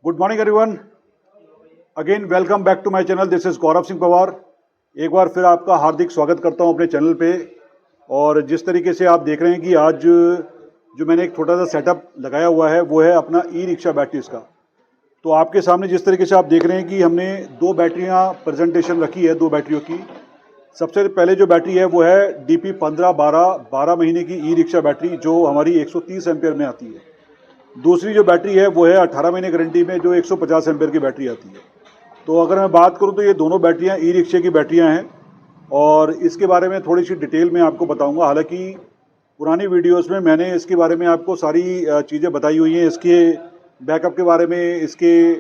Good morning everyone. Again welcome back to my channel. This is Gaurav Singh Pawar. एक बार फिर आपका हार्दिक स्वागत करता हूं अपने चैनल पे। और जिस तरीके से आप देख रहे हैं कि आज जो मैंने एक छोटा सा सेटअप लगाया हुआ है वो है अपना ई रिक्शा बैटरीज का। तो आपके सामने जिस तरीके से आप देख रहे हैं कि हमने दो बैटरियां प्रेजेंटेशन रखी है, दो बैटरियों की। सबसे पहले जो बैटरी है वो है DP 15-12 महीने की ई रिक्शा बैटरी जो हमारी 130 एम्पेयर में आती है। दूसरी जो बैटरी है वो है 18 महीने गारंटी में जो 150 एम्पेयर की बैटरी आती है। तो अगर मैं बात करूं तो ये दोनों बैटरियां ई रिक्शे की बैटरियां हैं और इसके बारे में थोड़ी सी डिटेल में आपको बताऊंगा। हालांकि पुरानी वीडियोस में मैंने इसके बारे में आपको सारी चीज़ें बताई हुई हैं, इसके बैकअप के बारे में, इसके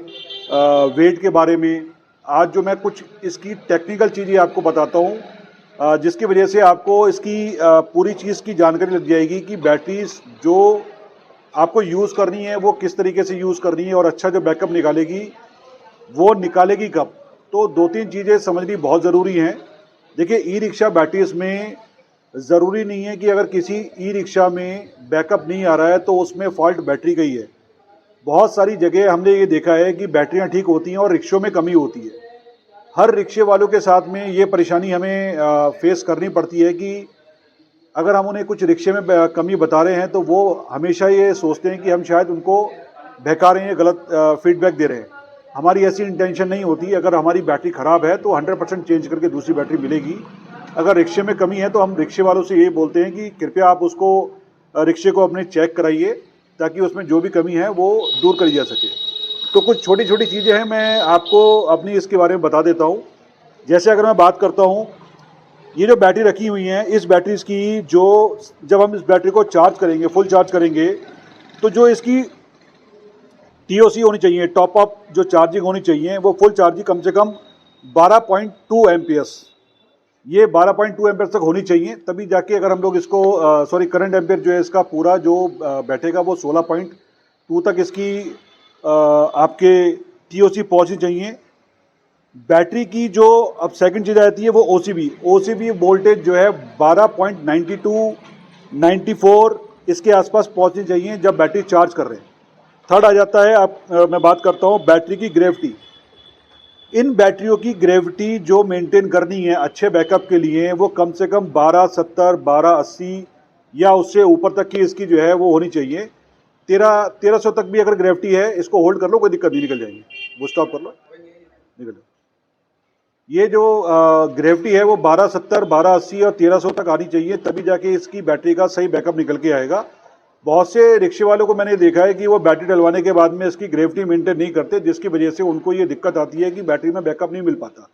वेट के बारे में। आज जो मैं कुछ इसकी टेक्निकल चीज़ें आपको बताता हूँ जिसकी वजह से आपको इसकी पूरी चीज़ की जानकारी लग जाएगी कि बैटरीज जो आपको यूज़ करनी है वो किस तरीके से यूज़ करनी है और अच्छा जो बैकअप निकालेगी वो निकालेगी कब। तो दो तीन चीज़ें समझनी बहुत ज़रूरी हैं। देखिए, ई रिक्शा बैटरीज में ज़रूरी नहीं है कि अगर किसी ई रिक्शा में बैकअप नहीं आ रहा है तो उसमें फॉल्ट बैटरी का ही है। बहुत सारी जगह हमने ये देखा है कि बैटरियाँ ठीक होती हैं और रिक्शों में कमी होती है। हर रिक्शे वालों के साथ में ये परेशानी हमें फेस करनी पड़ती है कि अगर हम उन्हें कुछ रिक्शे में कमी बता रहे हैं तो वो हमेशा ये सोचते हैं कि हम शायद उनको बहका रहे हैं, गलत फीडबैक दे रहे हैं। हमारी ऐसी इंटेंशन नहीं होती। अगर हमारी बैटरी ख़राब है तो 100% चेंज करके दूसरी बैटरी मिलेगी। अगर रिक्शे में कमी है तो हम रिक्शे वालों से ये बोलते हैं कि कृपया आप उसको रिक्शे को अपने चेक कराइए ताकि उसमें जो भी कमी है वो दूर करी जा सके। तो कुछ छोटी छोटी चीज़ें हैं, मैं आपको अपनी इसके बारे में बता देता हूँ। जैसे अगर मैं बात करता हूँ, ये जो बैटरी रखी हुई हैं इस बैटरीज की, जो जब हम इस बैटरी को चार्ज करेंगे, फुल चार्ज करेंगे, तो जो इसकी TOC होनी चाहिए, टॉप अप जो चार्जिंग होनी चाहिए, वो फुल चार्जिंग कम से कम 12.2 एम्पियर्स, ये 12.2 एम्पियर तक होनी चाहिए। तभी जाके अगर हम लोग इसको करंट एम्पियर जो है इसका पूरा जो बैठेगा वो 16.2 तक इसकी आपके TOC पहुँचनी चाहिए। बैटरी की जो अब सेकंड चीज़ आती है वो OCB वोल्टेज जो है 12.92 94 इसके आसपास पहुंचनी चाहिए जब बैटरी चार्ज कर रहे हैं। थर्ड आ जाता है मैं बात करता हूं बैटरी की ग्रेविटी। इन बैटरियों की ग्रेविटी जो मेंटेन करनी है अच्छे बैकअप के लिए वो कम से कम 1270 1280 या उससे ऊपर तक की इसकी जो है वो होनी चाहिए। 1300 तक भी अगर ग्रेविटी है इसको होल्ड कर लो, कोई दिक्कत नहीं, निकल जाएंगे। वो स्टॉप कर लो, निकल। ये जो ग्रेविटी है वो 1270 1280 और 1300 तक आनी चाहिए, तभी जाके इसकी बैटरी का सही बैकअप निकल के आएगा। बहुत से रिक्शे वालों को मैंने देखा है कि वो बैटरी डलवाने के बाद में इसकी ग्रेविटी मेंटेन नहीं करते, जिसकी वजह से उनको ये दिक्कत आती है कि बैटरी में बैकअप नहीं मिल पाता।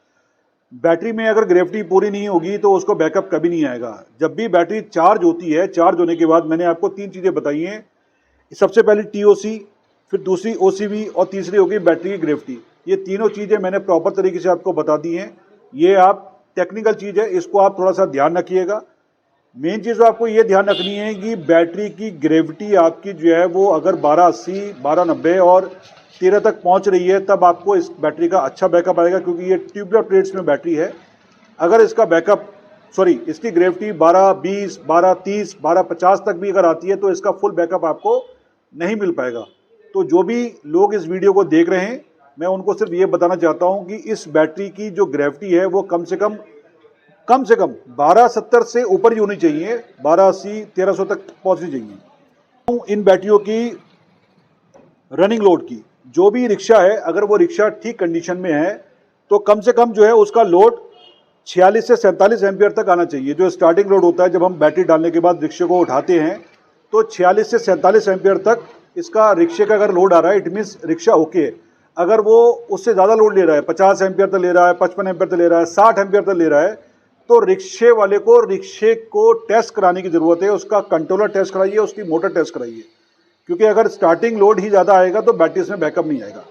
बैटरी में अगर ग्रेविटी पूरी नहीं होगी तो उसको बैकअप कभी नहीं आएगा। जब भी बैटरी चार्ज होती है, चार्ज होने के बाद मैंने आपको तीन चीज़ें बताई हैं। सबसे पहले TOC, फिर दूसरी OCB और तीसरी होगी बैटरी की ग्रेविटी। ये तीनों चीज़ें मैंने प्रॉपर तरीके से आपको बता दी हैं। ये आप टेक्निकल चीज़ है, इसको आप थोड़ा सा ध्यान रखिएगा। मेन चीज़ आपको ये ध्यान रखनी है कि बैटरी की ग्रेविटी आपकी जो है वो अगर 1280 1290 और 13 तक पहुंच रही है तब आपको इस बैटरी का अच्छा बैकअप आएगा, क्योंकि ये ट्यूबुलर प्लेट्स में बैटरी है। अगर इसका बैकअप इसकी ग्रेविटी 1220 1230 1250 तक भी अगर आती है तो इसका फुल बैकअप आपको नहीं मिल पाएगा। तो जो भी लोग इस वीडियो को देख रहे हैं, मैं उनको सिर्फ ये बताना चाहता हूं कि इस बैटरी की जो ग्रेविटी है वो कम से कम 1270 से ऊपर ही होनी चाहिए, 1280 1300 तक पहुंचनी चाहिए। इन बैटरियों की रनिंग लोड की, जो भी रिक्शा है अगर वो रिक्शा ठीक कंडीशन में है तो कम से कम जो है उसका लोड 46 से 47 एम्पियर तक आना चाहिए। जो स्टार्टिंग लोड होता है जब हम बैटरी डालने के बाद रिक्शे को उठाते हैं तो 46 से 47 एम्पियर तक इसका रिक्शे का अगर लोड आ रहा है, इट मीन्स रिक्शा ओके। अगर वो उससे ज़्यादा लोड ले रहा है, 50 एम्पियर तक ले रहा है, 55 एम्पियर तक ले रहा है, 60 एम्पियर तक ले रहा है, तो रिक्शे वाले को रिक्शे को टेस्ट कराने की ज़रूरत है। उसका कंट्रोलर टेस्ट कराइए, उसकी मोटर टेस्ट कराइए, क्योंकि अगर स्टार्टिंग लोड ही ज़्यादा आएगा तो बैटरी में बैकअप नहीं आएगा।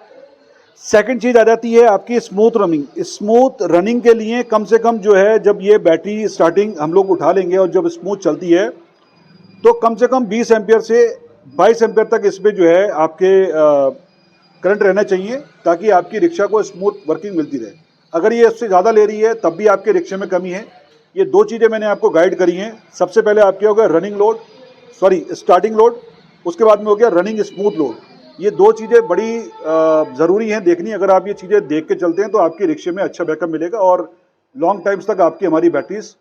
सेकंड चीज़ आ जाती है आपकी स्मूथ रनिंग। स्मूथ रनिंग के लिए कम से कम जो है जब ये बैटरी स्टार्टिंग हम लोग उठा लेंगे और जब स्मूथ चलती है तो कम से कम 20 एम्पियर से 22 एम्पियर तक इसमें जो है आपके करंट रहना चाहिए, ताकि आपकी रिक्शा को स्मूथ वर्किंग मिलती रहे। अगर ये उससे ज़्यादा ले रही है तब भी आपके रिक्शे में कमी है। ये दो चीज़ें मैंने आपको गाइड करी हैं। सबसे पहले आपके हो गया रनिंग लोड, स्टार्टिंग लोड, उसके बाद में हो गया रनिंग स्मूथ लोड। ये दो चीज़ें बड़ी ज़रूरी हैं देखनी। अगर आप ये चीज़ें देख के चलते हैं तो आपके रिक्शे में अच्छा बैकअप मिलेगा और लॉन्ग टाइम्स तक आपकी हमारी बैटरीज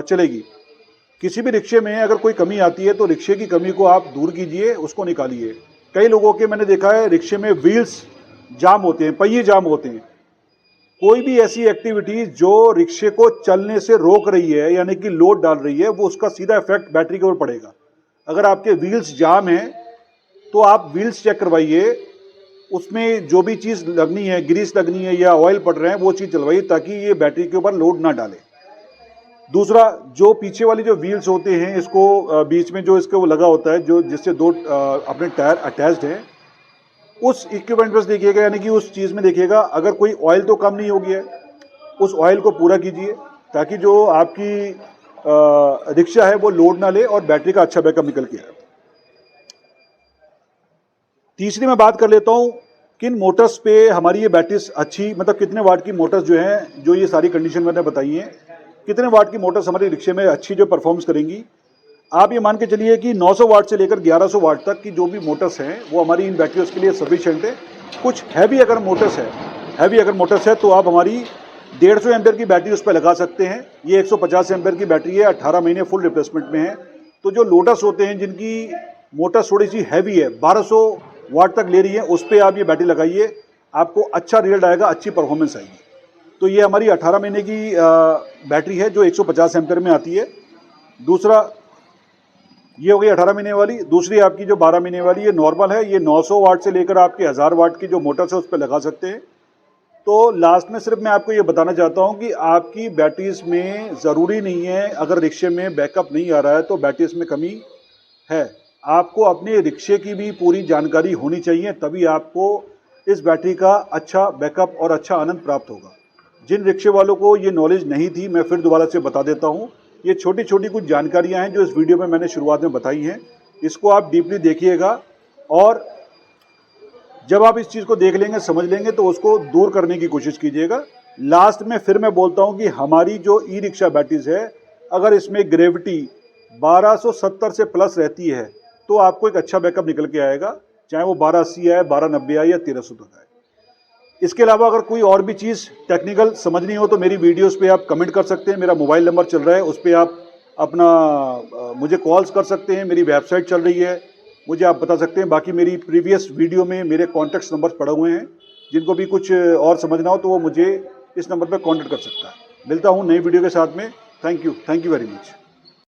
चलेगी। किसी भी रिक्शे में अगर कोई कमी आती है तो रिक्शे की कमी को आप दूर कीजिए, उसको निकालिए। कई लोगों के मैंने देखा है रिक्शे में व्हील्स जाम होते हैं, पहिए जाम होते हैं। कोई भी ऐसी एक्टिविटी जो रिक्शे को चलने से रोक रही है यानी कि लोड डाल रही है, वो उसका सीधा इफेक्ट बैटरी के ऊपर पड़ेगा। अगर आपके व्हील्स जाम हैं तो आप व्हील्स चेक करवाइए, उसमें जो भी चीज़ लगनी है, ग्रीस लगनी है या ऑयल पड़ रहे हैं, वो चीज़ चलवाइए ताकि ये बैटरी के ऊपर लोड ना डाले। दूसरा, जो पीछे वाली जो व्हील्स होते हैं, इसको बीच में जो इसके वो लगा होता है, जो जिससे दो अपने टायर अटैच्ड हैं, उस इक्विपमेंट पर देखिएगा, यानी कि उस चीज़ में देखिएगा अगर कोई ऑयल तो कम नहीं हो गया है, उस ऑयल को पूरा कीजिए ताकि जो आपकी रिक्शा है वो लोड ना ले और बैटरी का अच्छा बैकअप निकल के आए। तीसरी मैं बात कर लेता हूँ किन मोटर्स पे हमारी ये बैटरीज अच्छी, मतलब कितने वाट की मोटर्स जो हैं, जो ये सारी कंडीशन मैंने बताई हैं, कितने वाट की मोटर्स हमारे रिक्शे में अच्छी जो परफॉर्मेंस करेंगी। आप ये मान के चलिए कि 900 वाट से लेकर 1100 वाट तक की जो भी मोटर्स हैं वो हमारी इन बैटरीज के लिए सफिशिएंट है। कुछ हैवी अगर मोटर्स है तो आप हमारी 150 एम्पेयर की बैटरी उस पर लगा सकते हैं। ये 150 एम्पेयर की बैटरी है, 18 महीने फुल रिप्लेसमेंट में है। तो जो लोटस होते हैं जिनकी मोटर्स थोड़ी सी हैवी है, 1200 वाट तक ले रही है, उस पर आप ये बैटरी लगाइए, आपको अच्छा रिजल्ट आएगा, अच्छी परफॉर्मेंस आएगी। तो ये हमारी 18 महीने की बैटरी है जो 150 एम्पेयर में आती है। दूसरा, ये हो गई 18 महीने वाली। दूसरी आपकी जो 12 महीने वाली, ये नॉर्मल है, ये 900 वाट से लेकर आपके 1000 वाट की जो मोटर्स है उस पर लगा सकते हैं। तो लास्ट में सिर्फ मैं आपको ये बताना चाहता हूँ कि आपकी बैटरीज में ज़रूरी नहीं है, अगर रिक्शे में बैकअप नहीं आ रहा है तो बैटरीज में कमी है। आपको अपने रिक्शे की भी पूरी जानकारी होनी चाहिए, तभी आपको इस बैटरी का अच्छा बैकअप और अच्छा आनंद प्राप्त होगा। जिन रिक्शे वालों को ये नॉलेज नहीं थी, मैं फिर दोबारा से बता देता हूँ। ये छोटी छोटी कुछ जानकारियाँ हैं जो इस वीडियो में मैंने शुरुआत में बताई हैं। इसको आप डीपली देखिएगा और जब आप इस चीज़ को देख लेंगे, समझ लेंगे, तो उसको दूर करने की कोशिश कीजिएगा। लास्ट में फिर मैं बोलता हूँ कि हमारी जो ई रिक्शा बैटरीज है, अगर इसमें ग्रेविटी 1270 से प्लस रहती है तो आपको एक अच्छा बैकअप निकल के आएगा, चाहे वो 1280 आए, 1290 आए या 1300 तक आए। इसके अलावा अगर कोई और भी चीज़ टेक्निकल समझनी हो तो मेरी वीडियोस पे आप कमेंट कर सकते हैं। मेरा मोबाइल नंबर चल रहा है, उस पर आप अपना मुझे कॉल्स कर सकते हैं। मेरी वेबसाइट चल रही है, मुझे आप बता सकते हैं। बाकी मेरी प्रीवियस वीडियो में मेरे कॉन्टैक्ट नंबर्स पड़े हुए हैं, जिनको भी कुछ और समझना हो तो वो मुझे इस नंबर पर कॉन्टैक्ट कर सकता है। मिलता हूँ नई वीडियो के साथ में। Thank you very much.